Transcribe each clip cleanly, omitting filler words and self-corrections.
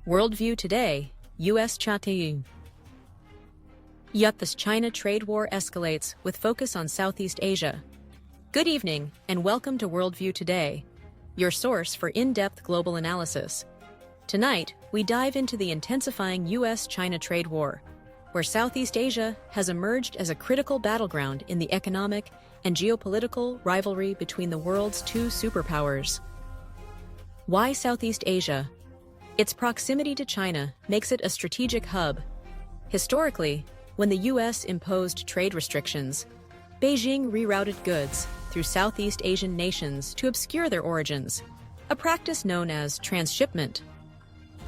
WorldView Today, U.S China. U.S China trade war escalates with focus on Southeast Asia. Good evening, and welcome to WorldView Today, your source for in-depth global analysis. Tonight, we dive into the intensifying U.S China trade war, where Southeast Asia has emerged as a critical battleground in the economic and geopolitical rivalry between the world's two superpowers. Why Southeast Asia? Its proximity to China makes it a strategic hub. Historically, when the U.S. imposed trade restrictions, Beijing rerouted goods through Southeast Asian nations to obscure their origins, a practice known as transshipment.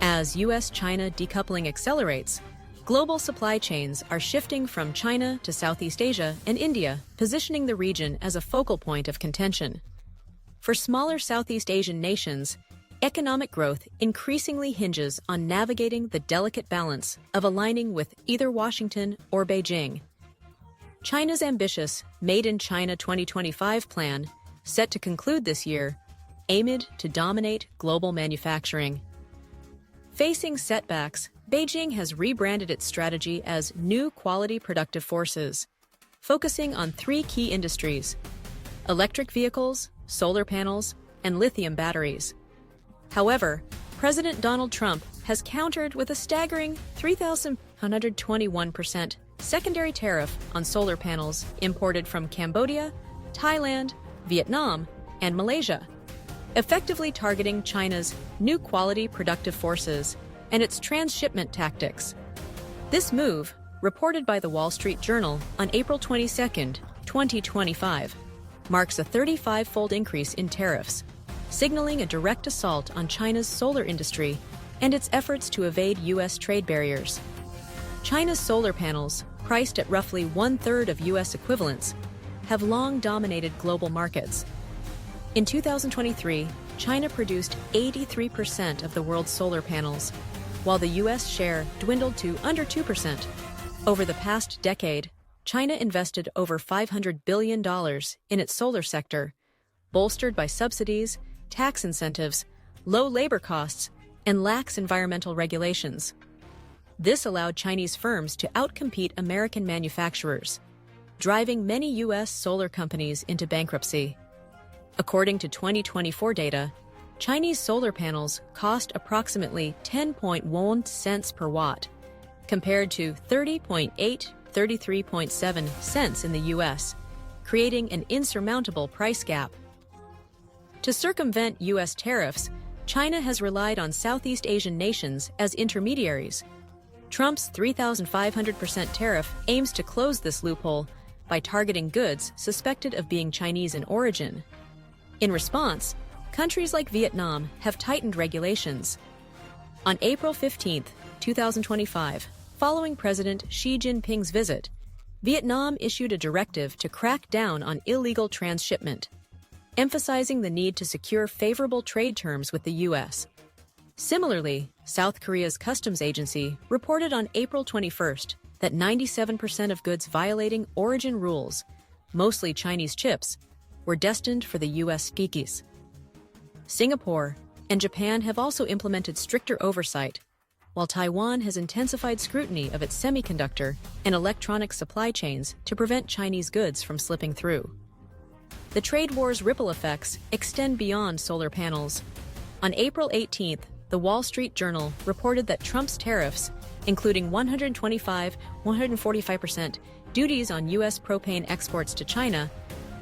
As U.S.-China decoupling accelerates, global supply chains are shifting from China to Southeast Asia and India, positioning the region as a focal point of contention. For smaller Southeast Asian nations, economic growth increasingly hinges on navigating the delicate balance of aligning with either Washington or Beijing. China's ambitious Made in China 2025 plan, set to conclude this year, aimed to dominate global manufacturing. Facing setbacks, Beijing has rebranded its strategy as New Quality Productive Forces, focusing on three key industries: electric vehicles, solar panels, and lithium batteries. However, President Donald Trump has countered with a staggering 3,121% secondary tariff on solar panels imported from Cambodia, Thailand, Vietnam, and Malaysia, effectively targeting China's new quality productive forces and its transshipment tactics. This move, reported by the Wall Street Journal on April 22, 2025, marks a 35-fold increase in tariffs, signaling a direct assault on China's solar industry and its efforts to evade U.S. trade barriers. China's solar panels, priced at roughly one-third of U.S. equivalents, have long dominated global markets. In 2023, China produced 83% of the world's solar panels, while the U.S. share dwindled to under 2%. Over the past decade, China invested over $500 billion in its solar sector, bolstered by subsidies, tax incentives, low labor costs, and lax environmental regulations. This allowed Chinese firms to outcompete American manufacturers, driving many U.S. solar companies into bankruptcy. According to 2024 data, Chinese solar panels cost approximately 10.1 cents per watt, compared to 33.7 cents in the U.S., creating an insurmountable price gap. To circumvent U.S. tariffs, China has relied on Southeast Asian nations as intermediaries. Trump's 3,500% tariff aims to close this loophole by targeting goods suspected of being Chinese in origin. In response, countries like Vietnam have tightened regulations. On April 15, 2025, following President Xi Jinping's visit, Vietnam issued a directive to crack down on illegal transshipment, emphasizing the need to secure favorable trade terms with the U.S. Similarly, South Korea's customs agency reported on April 21 that 97% of goods violating origin rules, mostly Chinese chips, were destined for the U.S. geekies. Singapore and Japan have also implemented stricter oversight, while Taiwan has intensified scrutiny of its semiconductor and electronic supply chains to prevent Chinese goods from slipping through. The trade war's ripple effects extend beyond solar panels. On April 18, the Wall Street Journal reported that Trump's tariffs, including 145% duties on U.S. propane exports to China,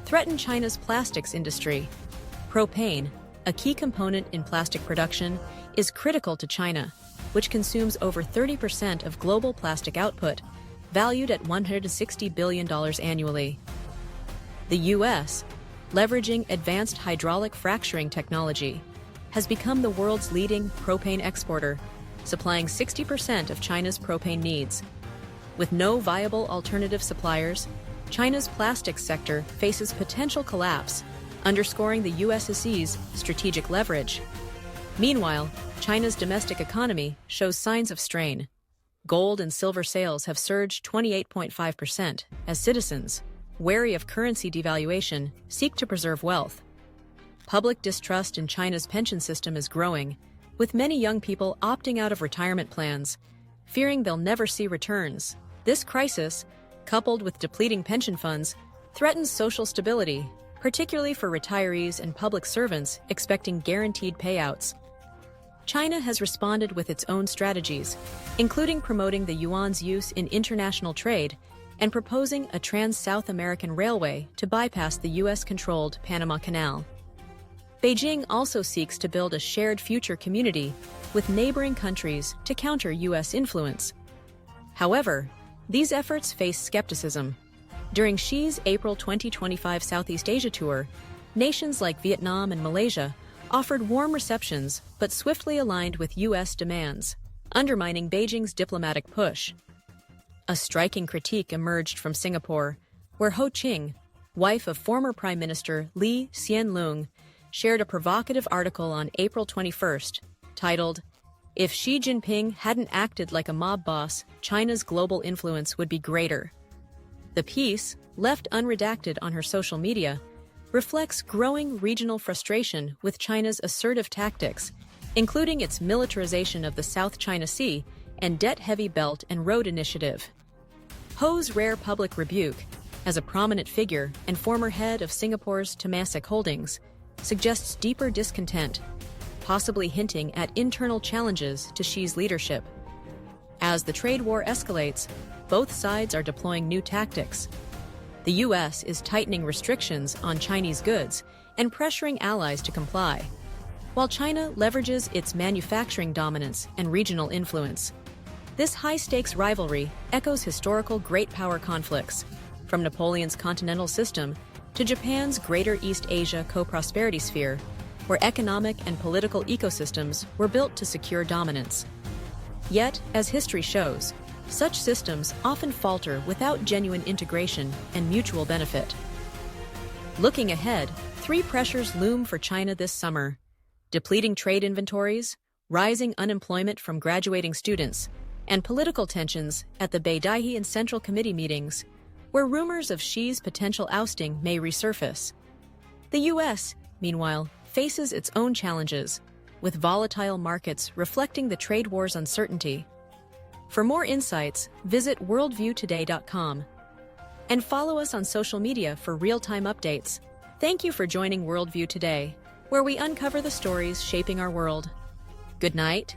threaten China's plastics industry. Propane, a key component in plastic production, is critical to China, which consumes over 30% of global plastic output, valued at $160 billion annually. The U.S., leveraging advanced hydraulic fracturing technology, has become the world's leading propane exporter, supplying 60% of China's propane needs. With no viable alternative suppliers, China's plastics sector faces potential collapse, underscoring the US's strategic leverage. Meanwhile, China's domestic economy shows signs of strain. Gold and silver sales have surged 28.5% as citizens, wary of currency devaluation, seek to preserve wealth. Public distrust in China's pension system is growing, with many young people opting out of retirement plans, fearing they'll never see returns. This crisis, coupled with depleting pension funds, threatens social stability, particularly for retirees and public servants expecting guaranteed payouts. China has responded with its own strategies, including promoting the yuan's use in international trade and proposing a trans-South American railway to bypass the U.S.-controlled Panama Canal. Beijing also seeks to build a shared future community with neighboring countries to counter U.S. influence. However, these efforts face skepticism. During Xi's April 2025 Southeast Asia tour, nations like Vietnam and Malaysia offered warm receptions but swiftly aligned with U.S. demands, undermining Beijing's diplomatic push. A striking critique emerged from Singapore, where Ho Ching, wife of former Prime Minister Lee Hsien Loong, shared a provocative article on April 21st, titled, "If Xi Jinping hadn't acted like a mob boss, China's global influence would be greater." The piece, left unredacted on her social media, reflects growing regional frustration with China's assertive tactics, including its militarization of the South China Sea and debt-heavy Belt and Road Initiative. Ho's rare public rebuke, as a prominent figure and former head of Singapore's Temasek Holdings, suggests deeper discontent, possibly hinting at internal challenges to Xi's leadership. As the trade war escalates, both sides are deploying new tactics. The U.S. is tightening restrictions on Chinese goods and pressuring allies to comply, while China leverages its manufacturing dominance and regional influence. This high-stakes rivalry echoes historical great power conflicts, from Napoleon's continental system to Japan's Greater East Asia co-prosperity sphere, where economic and political ecosystems were built to secure dominance. Yet, as history shows, such systems often falter without genuine integration and mutual benefit. Looking ahead, three pressures loom for China this summer: depleting trade inventories, rising unemployment from graduating students, and political tensions at the Beidaihe and Central Committee meetings, where rumors of Xi's potential ousting may resurface. The U.S., meanwhile, faces its own challenges, with volatile markets reflecting the trade war's uncertainty. For more insights, visit worldviewtoday.com and follow us on social media for real-time updates. Thank you for joining WorldView Today, where we uncover the stories shaping our world. Good night.